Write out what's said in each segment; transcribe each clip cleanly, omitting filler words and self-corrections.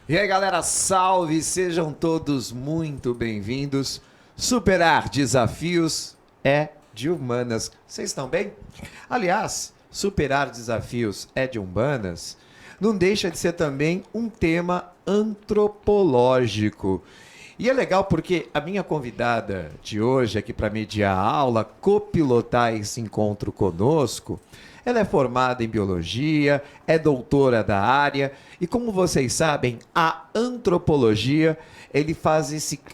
E aí, galera, salve! Sejam todos muito bem-vindos. Superar desafios é de humanas. Vocês estão bem? Aliás, superar desafios é de humanas não deixa de ser também um tema antropológico. E é legal porque a minha convidada de hoje aqui para mediar a aula, copilotar esse encontro conosco, ela é formada em biologia, é doutora da área e, como vocês sabem, a antropologia,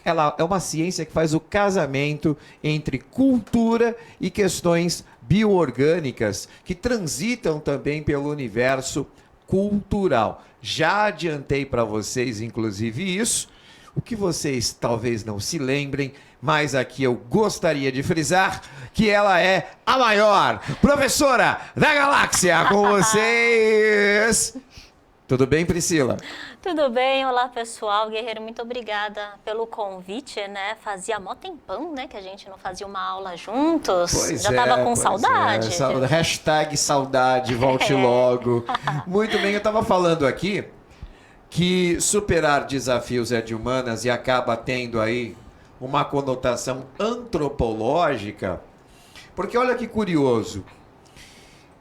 ela é uma ciência que faz o casamento entre cultura e questões bioorgânicas que transitam também pelo universo cultural. Já adiantei para vocês, inclusive, isso. O que vocês talvez não se lembrem, mas aqui eu gostaria de frisar que ela é a maior professora da galáxia. Com vocês. Tudo bem, Priscila? Tudo bem, olá pessoal. Guerreiro, muito obrigada pelo convite, né? Fazia mó tempão, né, que a gente não fazia uma aula juntos. Já tava com saudade. Hashtag saudade, volte logo. Muito bem, eu tava falando aqui que superar desafios é de humanas e acaba tendo aí uma conotação antropológica, porque olha que curioso,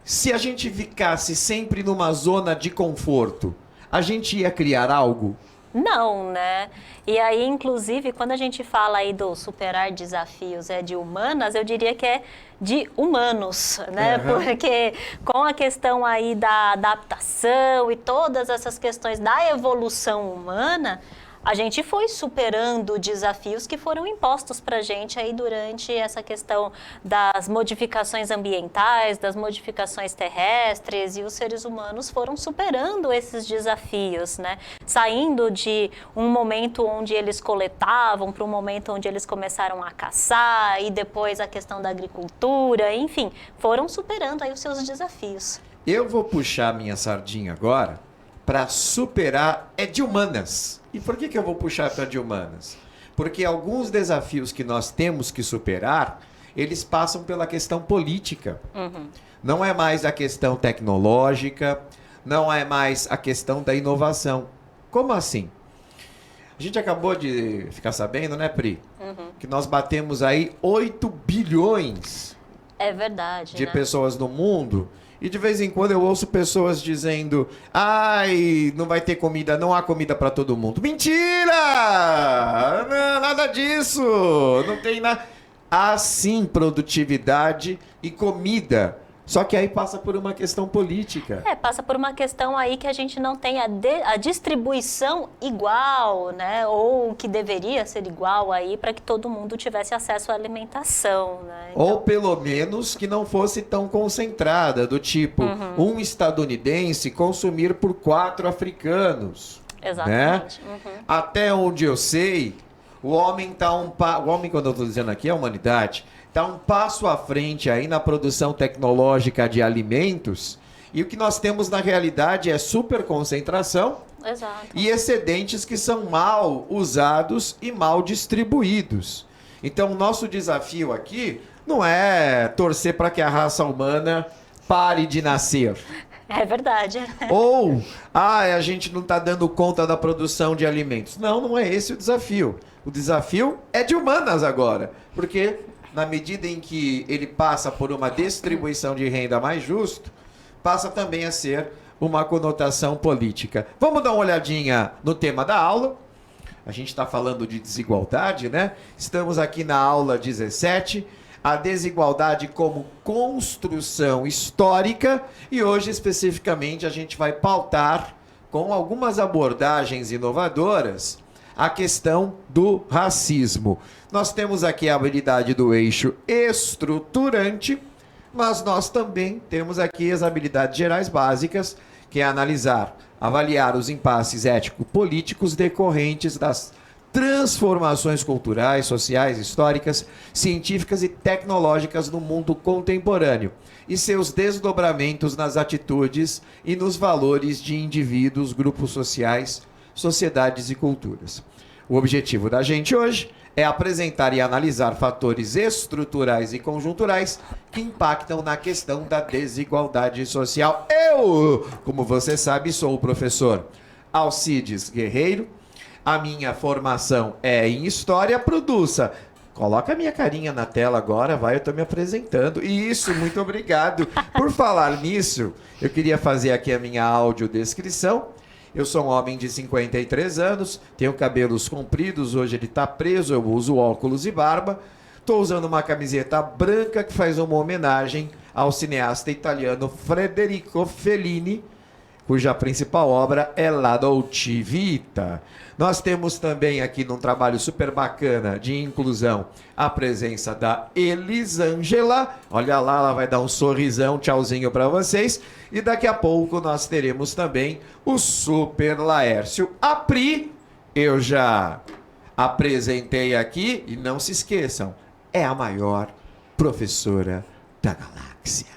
se a gente ficasse sempre numa zona de conforto, a gente ia criar algo? Não, né? E aí, inclusive, quando a gente fala aí do superar desafios é de humanas, eu diria que é de humanos, né? Uhum. Porque com a questão aí da adaptação e todas essas questões da evolução humana, a gente foi superando desafios que foram impostos para a gente aí durante essa questão das modificações ambientais, das modificações terrestres, e os seres humanos foram superando esses desafios, né? Saindo de um momento onde eles coletavam para um momento onde eles começaram a caçar, e depois a questão da agricultura, enfim, foram superando aí os seus desafios. Eu vou puxar minha sardinha agora para superar é de humanas. E por que eu vou puxar para de humanas? Porque alguns desafios que nós temos que superar, eles passam pela questão política. Uhum. Não é mais a questão tecnológica, não é mais a questão da inovação. Como assim? A gente acabou de ficar sabendo, né, Pri? Uhum. Que nós batemos aí 8 bilhões de pessoas no mundo. E de vez em quando eu ouço pessoas dizendo: ai, não vai ter comida, não há comida para todo mundo. Mentira! Não, nada disso! Não tem nada. Há sim produtividade e comida. Só que aí passa por uma questão política. Passa por uma questão aí que a gente não tem a distribuição igual, né? Ou que deveria ser igual aí para que todo mundo tivesse acesso à alimentação, né? Então... Ou pelo menos que não fosse tão concentrada, do tipo, um estadunidense consumir por 4 africanos. Exatamente. Né? Até onde eu sei, o homem o homem, quando eu estou dizendo aqui, é a humanidade, está um passo à frente aí na produção tecnológica de alimentos, e o que nós temos na realidade é superconcentração. Exato. E excedentes que são mal usados e mal distribuídos. Então, o nosso desafio aqui não é torcer para que a raça humana pare de nascer. É verdade. Ou, a gente não está dando conta da produção de alimentos. Não, não é esse o desafio. O desafio é de humanas agora, porque na medida em que ele passa por uma distribuição de renda mais justa, passa também a ser uma conotação política. Vamos dar uma olhadinha no tema da aula. A gente está falando de desigualdade, né? Estamos aqui na aula 17, a desigualdade como construção histórica, e hoje especificamente a gente vai pautar com algumas abordagens inovadoras a questão do racismo. Nós temos aqui a habilidade do eixo estruturante, mas nós também temos aqui as habilidades gerais básicas, que é analisar, avaliar os impasses ético-políticos decorrentes das transformações culturais, sociais, históricas, científicas e tecnológicas no mundo contemporâneo e seus desdobramentos nas atitudes e nos valores de indivíduos, grupos sociais, sociedades e culturas. O objetivo da gente hoje é apresentar e analisar fatores estruturais e conjunturais que impactam na questão da desigualdade social. Eu, como você sabe, sou o professor Alcides Guerreiro. A minha formação é em História. Produça. Coloca a minha carinha na tela agora, vai, eu estou me apresentando. Isso, muito obrigado. Por falar nisso, eu queria fazer aqui a minha audiodescrição. Eu sou um homem de 53 anos, tenho cabelos compridos, hoje ele está preso, eu uso óculos e barba. Estou usando uma camiseta branca que faz uma homenagem ao cineasta italiano Federico Fellini, cuja principal obra é La Dolce Vita. Nós temos também aqui num trabalho super bacana de inclusão a presença da Elisângela. Olha lá, ela vai dar um sorrisão, tchauzinho para vocês. E daqui a pouco nós teremos também o Super Laércio. A Pri, eu já apresentei aqui e não se esqueçam, é a maior professora da galáxia.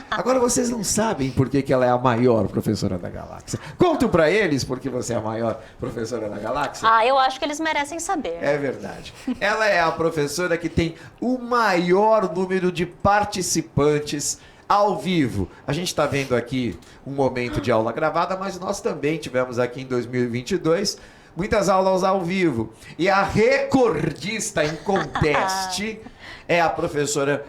Agora vocês não sabem por que ela é a maior professora da galáxia. Conto para eles porque você é a maior professora da galáxia. Ah, eu acho que eles merecem saber. É verdade. Ela é a professora que tem o maior número de participantes ao vivo. A gente está vendo aqui um momento de aula gravada, mas nós também tivemos aqui em 2022 muitas aulas ao vivo. E a recordista em conteste é a professora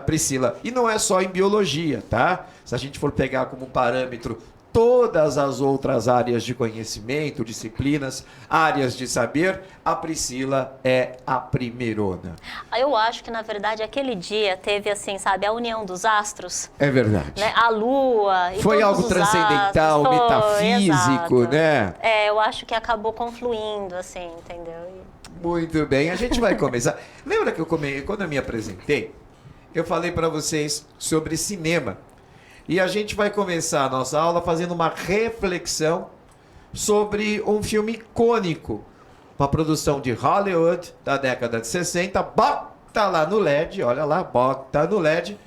Priscila. E não é só em biologia, tá? Se a gente for pegar como parâmetro todas as outras áreas de conhecimento, disciplinas, áreas de saber, a Priscila é a primeirona. Eu acho que, na verdade, aquele dia teve, assim, sabe, a união dos astros. É verdade. Né? A lua e foi todos algo os transcendental, astros. metafísico, Exato. né? Eu acho que acabou confluindo, assim, entendeu? Muito bem, a gente vai começar. Lembra que quando eu me apresentei, eu falei para vocês sobre cinema. E a gente vai começar a nossa aula fazendo uma reflexão sobre um filme icônico, uma produção de Hollywood da década de 60. Bota lá no LED, olha lá, bota no LED.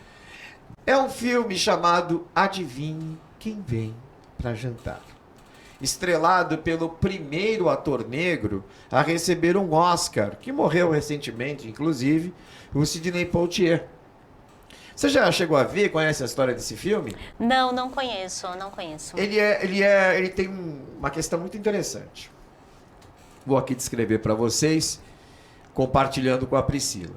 É um filme chamado Adivinhe Quem Vem para Jantar. Estrelado pelo primeiro ator negro a receber um Oscar, que morreu recentemente, inclusive, o Sidney Poitier. Você já chegou a ver, conhece a história desse filme? Não, não conheço, não conheço. Ele tem uma questão muito interessante. Vou aqui descrever para vocês, compartilhando com a Priscila.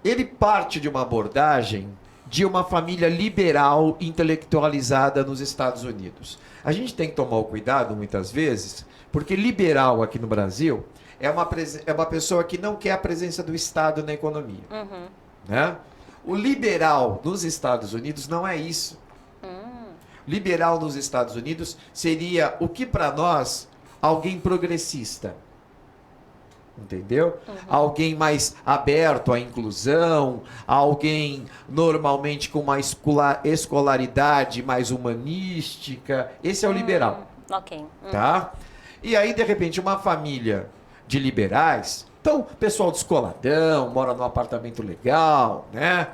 Ele parte de uma abordagem de uma família liberal intelectualizada nos Estados Unidos. A gente tem que tomar o cuidado, muitas vezes, porque liberal aqui no Brasil é uma pessoa que não quer a presença do Estado na economia. Uhum. Né? O liberal nos Estados Unidos não é isso. Liberal nos Estados Unidos seria o que para nós alguém progressista. Entendeu? Alguém mais aberto à inclusão, alguém normalmente com uma escolaridade mais humanística. Esse é o liberal. Ok. Tá? E aí, de repente, uma família de liberais. Então, pessoal descoladão, mora num apartamento legal, né?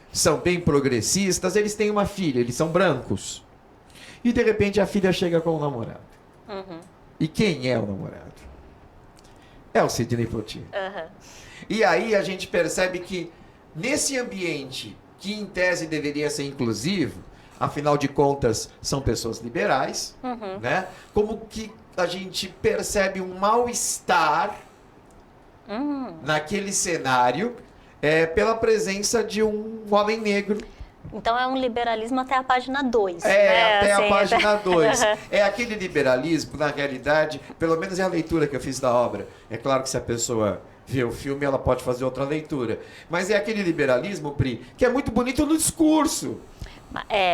São bem progressistas, eles têm uma filha, eles são brancos. E, de repente, a filha chega com o namorado. E quem é o namorado? É o Sidney Poitier. E aí a gente percebe que, nesse ambiente, que em tese deveria ser inclusivo, afinal de contas, são pessoas liberais, né? Como que a gente percebe um mal-estar naquele cenário pela presença de um homem negro. Então é um liberalismo até a página 2. Até assim, a página 2. É aquele liberalismo, na realidade, pelo menos é a leitura que eu fiz da obra. É claro que se a pessoa vê o filme, ela pode fazer outra leitura. Mas é aquele liberalismo, Pri, que é muito bonito no discurso.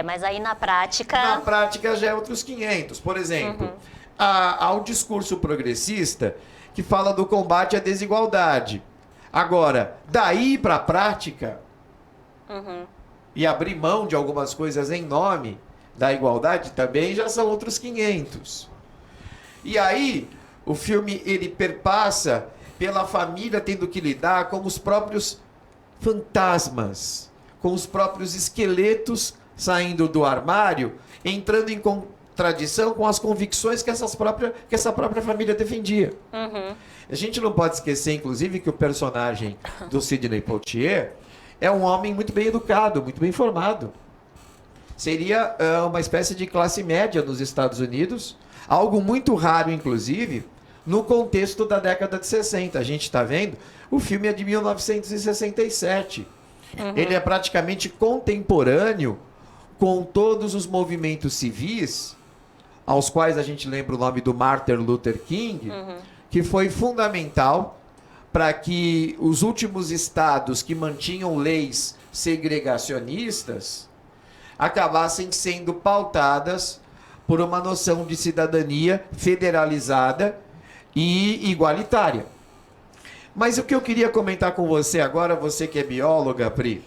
Mas aí na prática... Na prática já é outros 500. Por exemplo, há o discurso progressista que fala do combate à desigualdade. Agora, daí para a prática, e abrir mão de algumas coisas em nome da igualdade também já são outros 500. E aí, o filme ele perpassa pela família tendo que lidar com os próprios fantasmas, com os próprios esqueletos saindo do armário, entrando em contradição com as convicções que essa própria família defendia. A gente não pode esquecer, inclusive, que o personagem do Sidney Poitier é um homem muito bem educado, muito bem formado. Seria uma espécie de classe média nos Estados Unidos, algo muito raro, inclusive, no contexto da década de 60. A gente está vendo, o filme é de 1967. Ele é praticamente contemporâneo com todos os movimentos civis, aos quais a gente lembra o nome do Martin Luther King, que foi fundamental para que os últimos estados que mantinham leis segregacionistas acabassem sendo pautadas por uma noção de cidadania federalizada e igualitária. Mas o que eu queria comentar com você agora, você que é bióloga, Pri,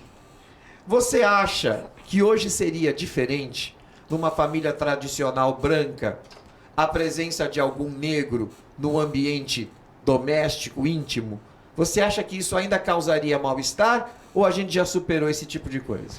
você acha que hoje seria diferente, numa família tradicional branca, a presença de algum negro no ambiente doméstico, íntimo? Você acha que isso ainda causaria mal-estar ou a gente já superou esse tipo de coisa?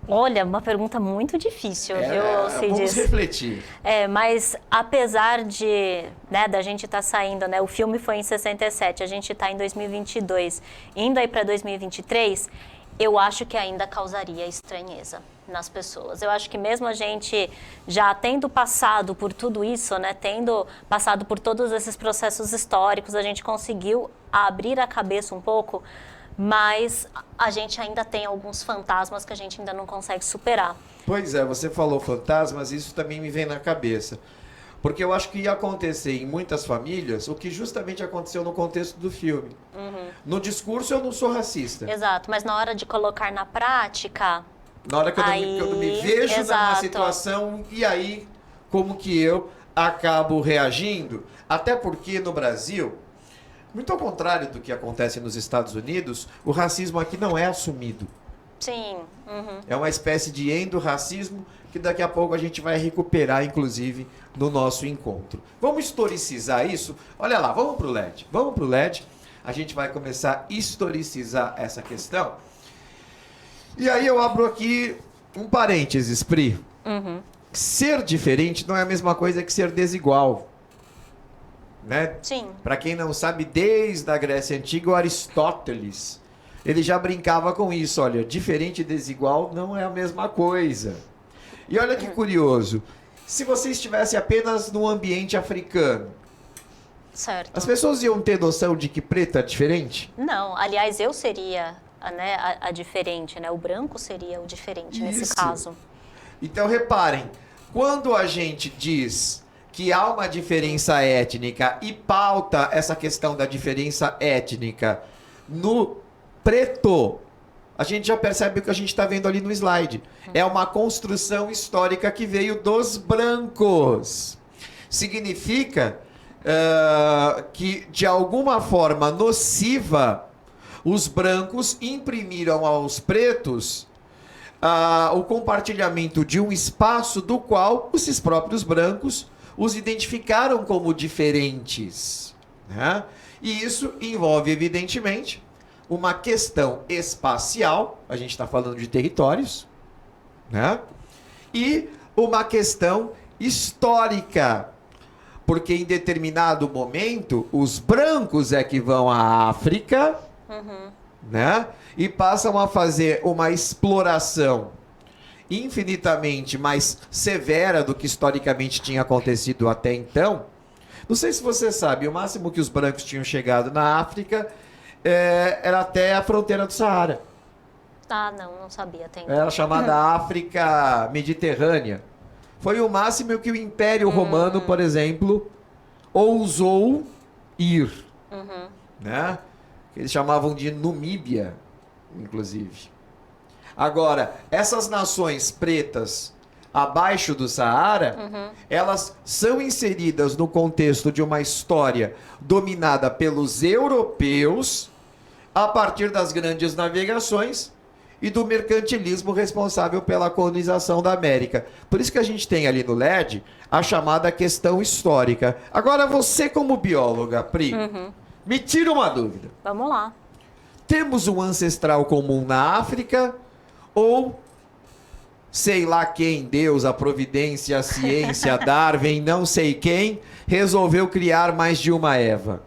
Olha, uma pergunta muito difícil, viu, Alcides? Vamos refletir. Mas apesar de, né, da gente estar saindo, né, o filme foi em 67, a gente está em 2022, indo aí para 2023, eu acho que ainda causaria estranheza nas pessoas. Eu acho que mesmo a gente já tendo passado por tudo isso, né, tendo passado por todos esses processos históricos, a gente conseguiu abrir a cabeça um pouco, mas a gente ainda tem alguns fantasmas que a gente ainda não consegue superar. Pois é, você falou fantasmas, isso também me vem na cabeça. Porque eu acho que ia acontecer em muitas famílias o que justamente aconteceu no contexto do filme. No discurso eu não sou racista. Exato, mas na hora de colocar na prática... Na hora que eu não me vejo exato. numa situação, e aí como que eu acabo reagindo? Até porque no Brasil, muito ao contrário do que acontece nos Estados Unidos, o racismo aqui não é assumido. Sim. É uma espécie de endorracismo que daqui a pouco a gente vai recuperar, inclusive, no nosso encontro. Vamos historicizar isso? Olha lá, vamos para o LED. Vamos para o LED. A gente vai começar a historicizar essa questão. E aí eu abro aqui um parênteses, Pri. Ser diferente não é a mesma coisa que ser desigual. Né? Sim. Para quem não sabe, desde a Grécia Antiga, o Aristóteles, ele já brincava com isso. Olha, diferente e desigual não é a mesma coisa. E olha que curioso. Se você estivesse apenas num ambiente africano, Certo. as pessoas iam ter noção de que preto é diferente? Não, aliás, eu seria, né, a diferente, né? O branco seria o diferente nesse Isso. caso. Então reparem, quando a gente diz que há uma diferença étnica e pauta essa questão da diferença étnica no preto, a gente já percebe o que a gente está vendo ali no slide. É uma construção histórica que veio dos brancos. Significa que, de alguma forma nociva, os brancos imprimiram aos pretos o compartilhamento de um espaço do qual esses próprios brancos os identificaram como diferentes. Né? E isso envolve, evidentemente, uma questão espacial, a gente está falando de territórios, né? E uma questão histórica, porque em determinado momento os brancos é que vão à África, né? E passam a fazer uma exploração infinitamente mais severa do que historicamente tinha acontecido até então. Não sei se você sabe, o máximo que os brancos tinham chegado na África era até a fronteira do Saara. Ah, não sabia até então. Era chamada África Mediterrânea. Foi o máximo que o Império Romano, por exemplo, ousou ir. Né? Eles chamavam de Numíbia, inclusive. Agora, essas nações pretas abaixo do Saara, elas são inseridas no contexto de uma história dominada pelos europeus a partir das grandes navegações e do mercantilismo responsável pela colonização da América. Por isso que a gente tem ali no LED a chamada questão histórica. Agora, você como bióloga, Pri, me tira uma dúvida. Vamos lá. Temos um ancestral comum na África ou sei lá quem, Deus, a providência, a ciência, Darwin, não sei quem, resolveu criar mais de uma Eva?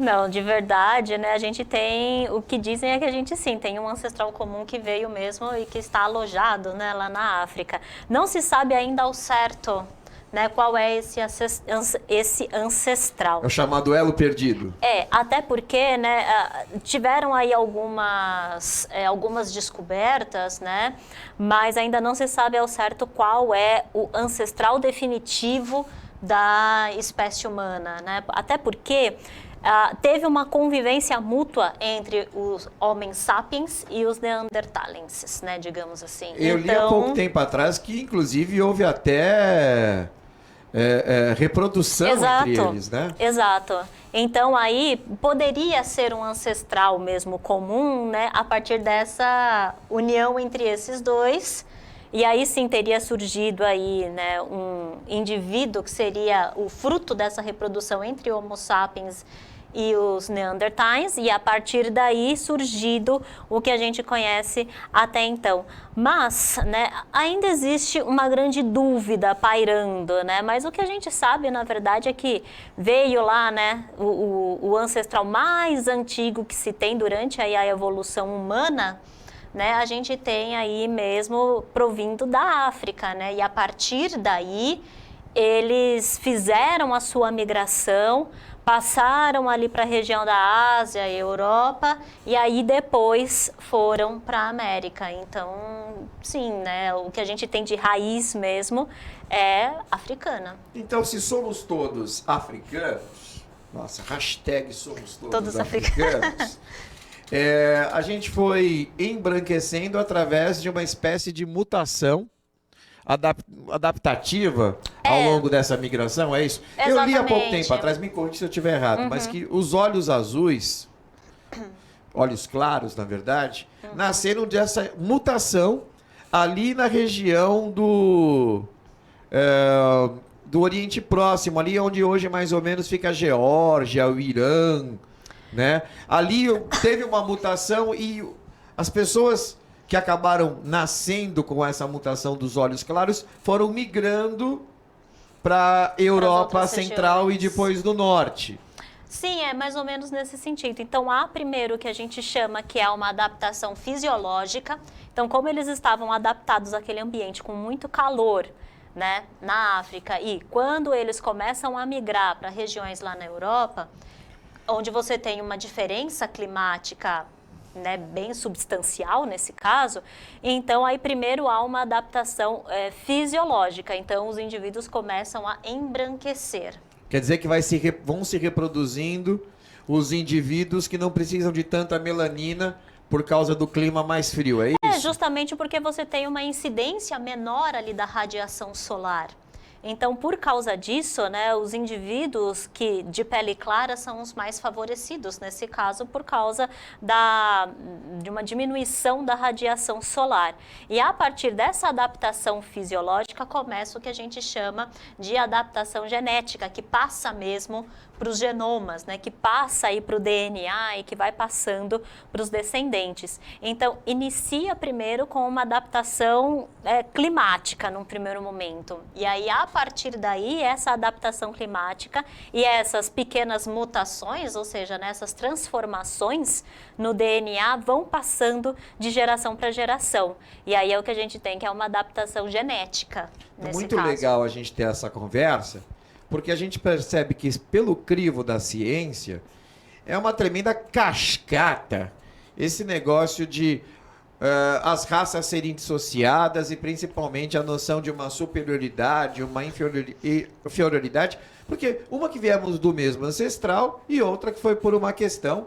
Não, de verdade, né? A gente tem, o que dizem é que a gente sim, tem um ancestral comum que veio mesmo e que está alojado, né, lá na África. Não se sabe ainda ao certo, né, qual é esse ancestral. É o chamado elo perdido. Até porque, né, tiveram aí algumas descobertas, né, mas ainda não se sabe ao certo qual é o ancestral definitivo da espécie humana, né? Até porque teve uma convivência mútua entre os homens sapiens e os neandertalenses, né, digamos assim. Eu li há pouco tempo atrás que, inclusive, houve até reprodução entre eles, né? Exato. Então, aí, poderia ser um ancestral mesmo comum, né, a partir dessa união entre esses dois. E aí sim teria surgido aí, né, um indivíduo que seria o fruto dessa reprodução entre Homo sapiens e os neandertais, e a partir daí surgido o que a gente conhece até então. Mas, né, ainda existe uma grande dúvida pairando, né, mas o que a gente sabe, na verdade, é que veio lá, né, o ancestral mais antigo que se tem durante aí a evolução humana, né, a gente tem aí mesmo provindo da África, né, e a partir daí eles fizeram a sua migração, passaram ali para a região da Ásia e Europa, e aí depois foram para a América. Então, sim, né, o que a gente tem de raiz mesmo é africana. Então, se somos todos africanos, nossa, hashtag somos todos africanos. A gente foi embranquecendo através de uma espécie de mutação adaptativa ao longo dessa migração, é isso? Exatamente. Eu li há pouco tempo atrás, me corrija se eu estiver errado, mas que os olhos azuis, olhos claros, na verdade, nasceram dessa mutação ali na região do Oriente Próximo, ali onde hoje mais ou menos fica a Geórgia, o Irã, né? Ali teve uma mutação e as pessoas que acabaram nascendo com essa mutação dos olhos claros foram migrando para a Europa Central regiões. E depois do Norte. Sim, é mais ou menos nesse sentido. Então, há primeiro o que a gente chama que é uma adaptação fisiológica. Então, como eles estavam adaptados àquele ambiente com muito calor, né, na África, e quando eles começam a migrar para regiões lá na Europa, onde você tem uma diferença climática, né, bem substancial nesse caso, então aí primeiro há uma adaptação fisiológica, então os indivíduos começam a embranquecer. Quer dizer que vão se reproduzindo os indivíduos que não precisam de tanta melanina por causa do clima mais frio, é isso? É, justamente porque você tem uma incidência menor ali da radiação solar. Então, por causa disso, né, os indivíduos de pele clara são os mais favorecidos, nesse caso, por causa de uma diminuição da radiação solar. E a partir dessa adaptação fisiológica, começa o que a gente chama de adaptação genética, que passa mesmo para os genomas, né, que passa aí para o DNA e que vai passando para os descendentes. Então, inicia primeiro com uma adaptação climática num primeiro momento. E aí, a partir daí, essa adaptação climática e essas pequenas mutações, ou seja, essas transformações no DNA vão passando de geração para geração. E aí é o que a gente tem, que é uma adaptação genética, nesse Muito caso. legal a gente ter essa conversa, porque a gente percebe que, pelo crivo da ciência, é uma tremenda cascata esse negócio de as raças serem dissociadas e principalmente a noção de uma superioridade, uma inferioridade, porque uma que viemos do mesmo ancestral e outra que foi por uma questão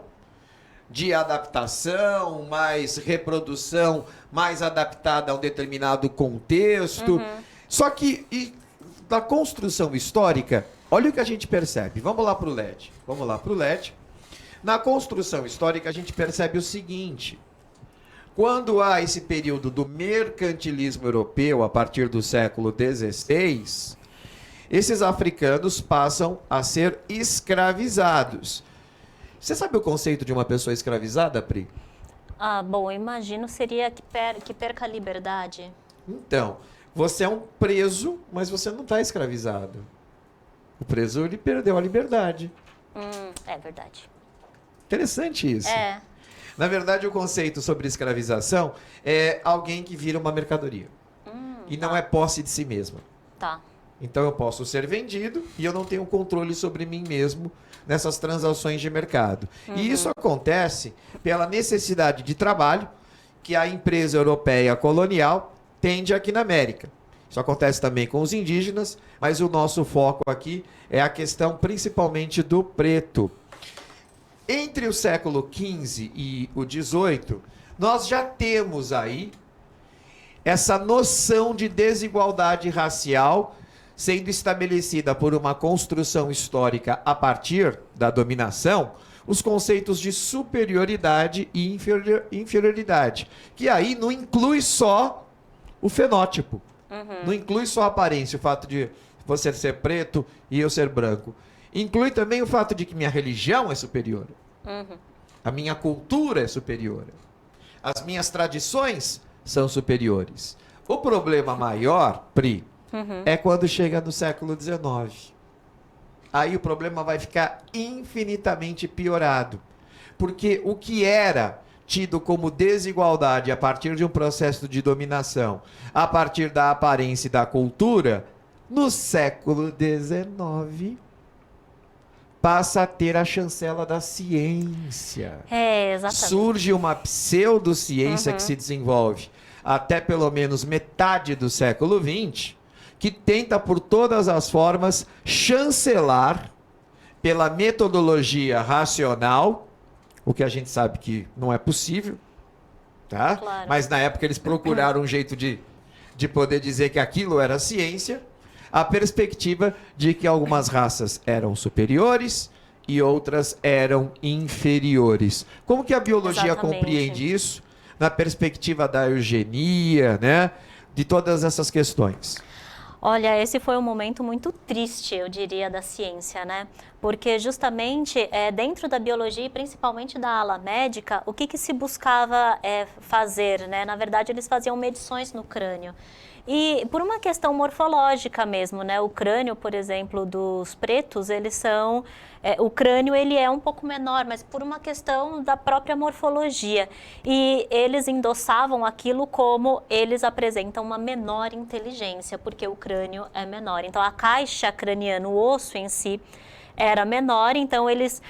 de adaptação, mais reprodução, mais adaptada a um determinado contexto. Só que da construção histórica, olha o que a gente percebe. Vamos lá para o LED. Na construção histórica, a gente percebe o seguinte: quando há esse período do mercantilismo europeu, a partir do século XVI, esses africanos passam a ser escravizados. Você sabe o conceito de uma pessoa escravizada, Pri? Bom, eu imagino seria que perca a liberdade. Então, você é um preso, mas você não está escravizado. O preso, ele perdeu a liberdade. É verdade. Interessante isso. É. Na verdade, o conceito sobre escravização é alguém que vira uma mercadoria. E não é posse de si mesma. Tá. Então eu posso ser vendido e eu não tenho controle sobre mim mesmo nessas transações de mercado. E isso acontece pela necessidade de trabalho que a empresa europeia colonial tende aqui na América. Isso acontece também com os indígenas, mas o nosso foco aqui é a questão principalmente do preto. Entre o século XV e o XVIII, nós já temos aí essa noção de desigualdade racial sendo estabelecida por uma construção histórica a partir da dominação, os conceitos de superioridade e inferioridade, que aí não inclui só o fenótipo, não inclui só a aparência, o fato de você ser preto e eu ser branco. Inclui também o fato de que minha religião é superior, a minha cultura é superior, as minhas tradições são superiores. O problema maior, Pri, é quando chega no século XIX. Aí o problema vai ficar infinitamente piorado. Porque o que era tido como desigualdade a partir de um processo de dominação, a partir da aparência e da cultura, no século XIX passa a ter a chancela da ciência. É, exatamente. Surge uma pseudociência que se desenvolve até pelo menos metade do século XX, que tenta por todas as formas chancelar pela metodologia racional, o que a gente sabe que não é possível, tá? Claro. Mas na época eles procuraram um jeito de poder dizer que aquilo era ciência, a perspectiva de que algumas raças eram superiores e outras eram inferiores. Como que a biologia Exatamente. compreende isso na perspectiva da eugenia, né? De todas essas questões? Olha, esse foi um momento muito triste, eu diria, da ciência, né? Porque justamente dentro da biologia, e principalmente da ala médica, o que se buscava fazer, né? Na verdade, eles faziam medições no crânio. E por uma questão morfológica mesmo, né? O crânio, por exemplo, dos pretos, eles são... o crânio, ele é um pouco menor, mas por uma questão da própria morfologia. E eles endossavam aquilo como eles apresentam uma menor inteligência, porque o crânio é menor. Então, a caixa craniana, o osso em si, era menor, então eles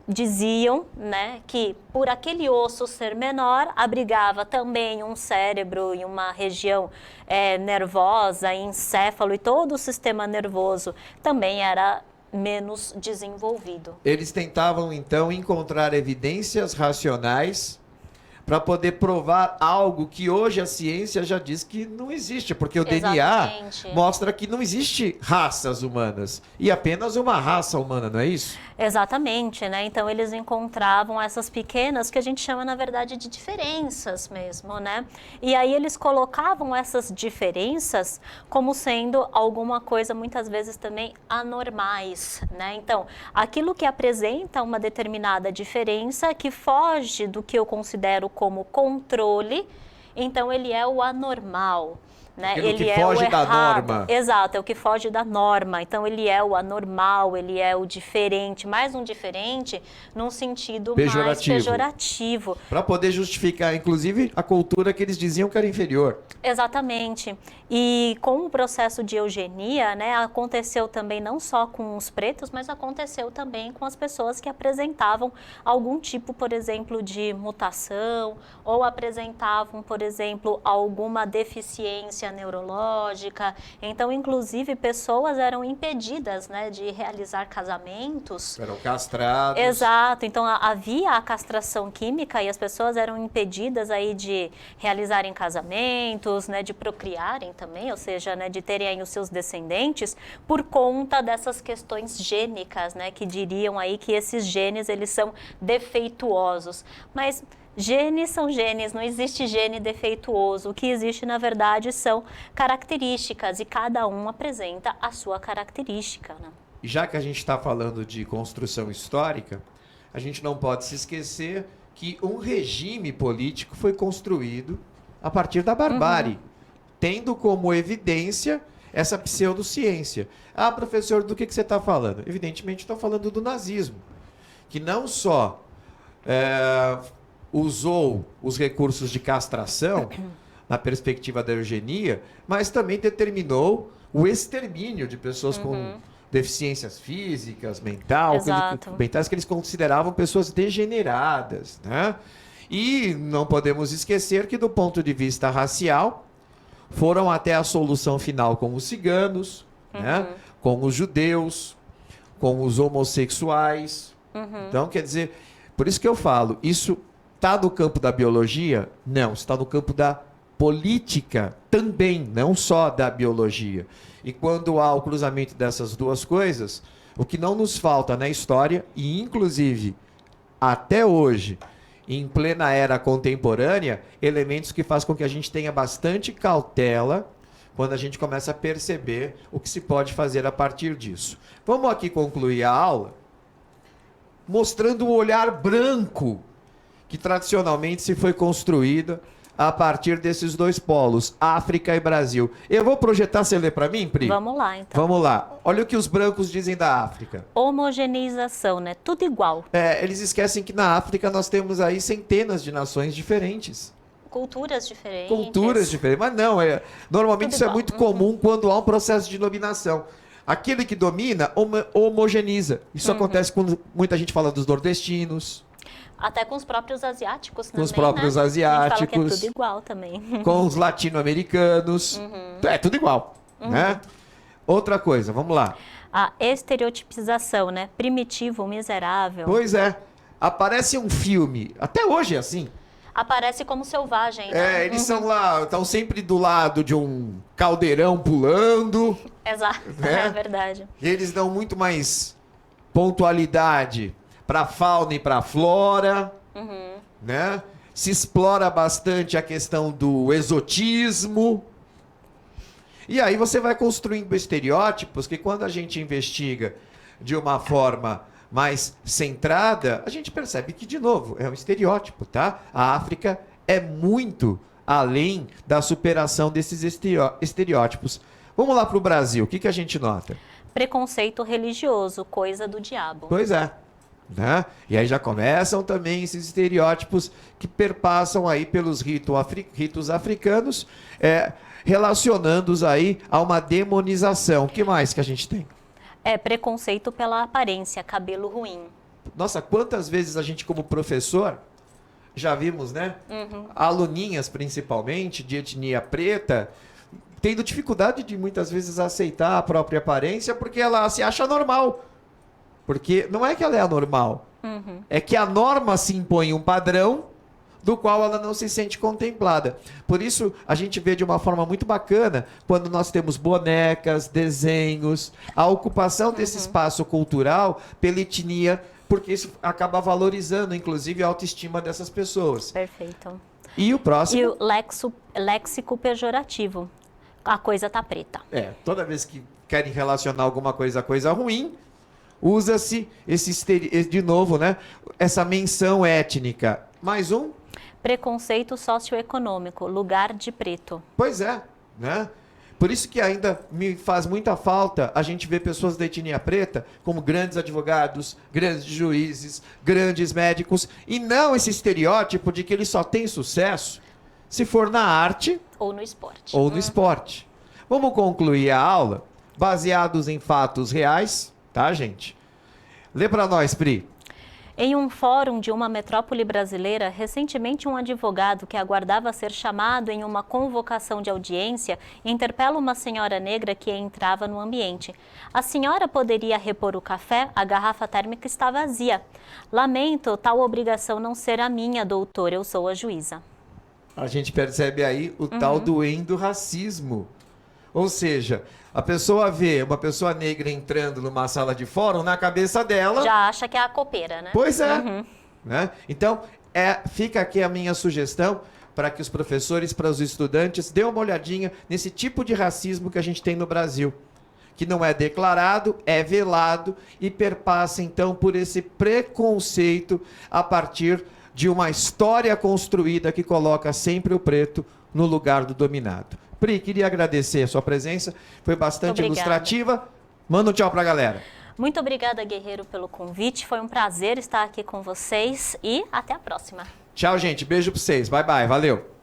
diziam, né, que por aquele osso ser menor, abrigava também um cérebro e uma região nervosa, encéfalo, e todo o sistema nervoso também era menos desenvolvido. Eles tentavam, então, encontrar evidências racionais para poder provar algo que hoje a ciência já diz que não existe, porque o Exatamente. DNA mostra que não existe raças humanas, e apenas uma raça humana, não é isso? Exatamente, né? Então eles encontravam essas pequenas, que a gente chama na verdade de diferenças mesmo, né? E aí eles colocavam essas diferenças como sendo alguma coisa muitas vezes também anormais, né? Então, aquilo que apresenta uma determinada diferença que foge do que eu considero como controle, então ele é o anormal. Né? Aquilo Ele que é foge o da errado. norma. Exato, é o que foge da norma. Então ele é o anormal, ele é o diferente, mais um diferente num sentido mais pejorativo. Para poder justificar, inclusive, a cultura que eles diziam que era inferior. Exatamente. E com o processo de eugenia, né, aconteceu também não só com os pretos, mas aconteceu também com as pessoas que apresentavam algum tipo, por exemplo, de mutação, ou apresentavam, por exemplo, alguma deficiência neurológica. Então, inclusive, pessoas eram impedidas, né, de realizar casamentos. Eram castrados. Exato. Então, havia a castração química e as pessoas eram impedidas aí de realizarem casamentos, né, de procriarem também, ou seja, né, de terem aí os seus descendentes, por conta dessas questões gênicas, né, que diriam aí que esses genes, eles são defeituosos. Mas genes são genes, não existe gene defeituoso. O que existe, na verdade, são características e cada um apresenta a sua característica, né? E já que a gente está falando de construção histórica, a gente não pode se esquecer que um regime político foi construído a partir da barbárie, tendo como evidência essa pseudociência. Ah, professor, do que você está falando? Evidentemente, estou falando do nazismo, que não só usou os recursos de castração na perspectiva da eugenia, mas também determinou o extermínio de pessoas com deficiências físicas, mentais, que eles consideravam pessoas degeneradas, né? E não podemos esquecer que, do ponto de vista racial, foram até a solução final com os ciganos, né? Com os judeus, com os homossexuais. Então, quer dizer, por isso que eu falo, isso está no campo da biologia? Não, está no campo da política também, não só da biologia. E quando há o cruzamento dessas duas coisas, o que não nos falta na história, e inclusive até hoje, em plena era contemporânea, elementos que fazem com que a gente tenha bastante cautela quando a gente começa a perceber o que se pode fazer a partir disso. Vamos aqui concluir a aula mostrando o olhar branco que tradicionalmente se foi construída a partir desses dois polos, África e Brasil. Eu vou projetar, você lê para mim, Pri? Vamos lá, então. Vamos lá. Olha o que os brancos dizem da África. Homogeneização, né? Tudo igual. Eles esquecem que na África nós temos aí centenas de nações diferentes. Culturas diferentes. Culturas diferentes. Mas não, normalmente Tudo isso igual. é muito comum quando há um processo de dominação. Aquele que domina, homogeneiza. Isso acontece quando muita gente fala dos nordestinos. Até com os próprios asiáticos também, Com os próprios né? asiáticos. A gente fala que é tudo igual também. Com os latino-americanos. É tudo igual, né? Outra coisa, vamos lá. A estereotipização, né? Primitivo, miserável. Pois é. Aparece um filme, até hoje é assim. Aparece como selvagem, né? Eles são lá, estão sempre do lado de um caldeirão pulando. Exato, né? é verdade. E eles dão muito mais pontualidade para a fauna e para a flora, né? Se explora bastante a questão do exotismo. E aí você vai construindo estereótipos que, quando a gente investiga de uma forma mais centrada, a gente percebe que, de novo, é um estereótipo, tá? A África é muito além da superação desses estereótipos. Vamos lá para o Brasil, o que a gente nota? Preconceito religioso, coisa do diabo. Pois é. Né? E aí já começam também esses estereótipos que perpassam aí pelos ritos africanos, relacionando-os aí a uma demonização. O que mais que a gente tem? Preconceito pela aparência, cabelo ruim. Nossa, quantas vezes a gente, como professor, já vimos, né? Aluninhas, principalmente, de etnia preta, tendo dificuldade de muitas vezes aceitar a própria aparência porque ela se acha normal. Porque não é que ela é anormal, é que a norma se impõe um padrão do qual ela não se sente contemplada. Por isso, a gente vê de uma forma muito bacana quando nós temos bonecas, desenhos, a ocupação desse espaço cultural pela etnia, porque isso acaba valorizando, inclusive, a autoestima dessas pessoas. Perfeito. E o próximo? E o léxico pejorativo. A coisa tá preta. Toda vez que querem relacionar alguma coisa a coisa ruim, usa-se de novo, né? Essa menção étnica. Mais um? Preconceito socioeconômico, lugar de preto. Pois é, né? Por isso que ainda me faz muita falta a gente ver pessoas da etnia preta como grandes advogados, grandes juízes, grandes médicos, e não esse estereótipo de que ele só tem sucesso se for na arte ou no esporte. Ou no esporte. Vamos concluir a aula baseados em fatos reais, tá, gente? Lê para nós, Pri. Em um fórum de uma metrópole brasileira, recentemente um advogado que aguardava ser chamado em uma convocação de audiência interpela uma senhora negra que entrava no ambiente. A senhora poderia repor o café? A garrafa térmica está vazia. Lamento tal obrigação não ser a minha, doutor, eu sou a juíza. A gente percebe aí o tal do endorracismo. Ou seja, a pessoa vê uma pessoa negra entrando numa sala de fórum, na cabeça dela... Já acha que é a copeira, né? Pois é. Né? Então, fica aqui a minha sugestão para que os professores, para os estudantes, dêem uma olhadinha nesse tipo de racismo que a gente tem no Brasil. Que não é declarado, é velado e perpassa, então, por esse preconceito a partir de uma história construída que coloca sempre o preto no lugar do dominado. Pri, queria agradecer a sua presença, foi bastante Obrigada. ilustrativa. Manda um tchau pra galera. Muito obrigada, Guerreiro, pelo convite. Foi um prazer estar aqui com vocês e até a próxima. Tchau, gente. Beijo pra vocês. Bye, bye. Valeu.